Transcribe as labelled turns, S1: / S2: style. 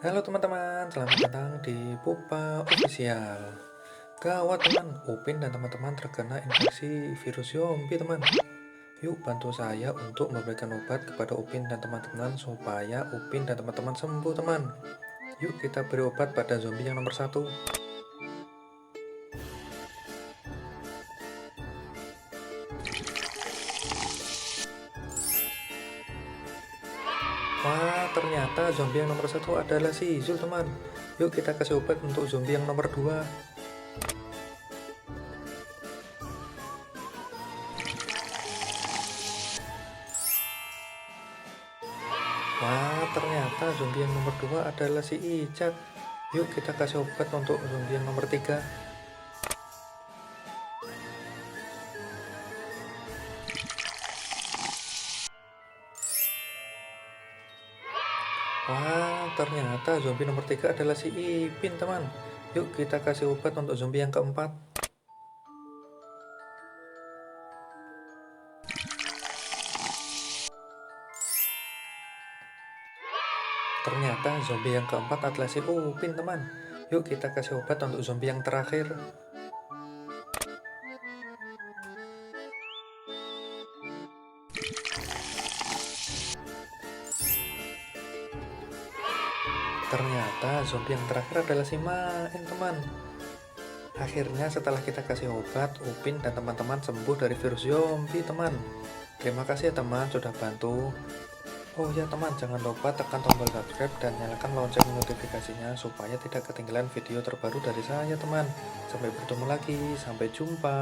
S1: Halo teman-teman, selamat datang di Pupa Official. Gawat teman, Upin dan teman-teman terkena infeksi virus zombie teman. Yuk bantu saya untuk memberikan obat kepada Upin dan teman-teman supaya Upin dan teman-teman sembuh teman. Yuk kita beri obat pada zombie yang nomor satu. Wah, ternyata zombie yang nomor satu adalah si Zul teman. Yuk kita kasih obat untuk zombie yang nomor dua. Wah, ternyata zombie yang nomor 2 adalah si Icat. Yuk kita kasih obat untuk zombie yang nomor 3. Wah, ternyata zombie nomor 3 adalah si Ipin, teman. Yuk kita kasih obat untuk zombie yang keempat. Ternyata zombie yang keempat adalah si Upin, teman. Yuk kita kasih obat untuk zombie yang terakhir. Ternyata zombie yang terakhir adalah si Main, teman. Akhirnya setelah kita kasih obat, Upin dan teman-teman sembuh dari virus zombie, teman. Terima kasih ya teman sudah bantu. Oh ya teman, jangan lupa tekan tombol subscribe dan nyalakan lonceng notifikasinya supaya tidak ketinggalan video terbaru dari saya teman. Sampai bertemu lagi, sampai jumpa.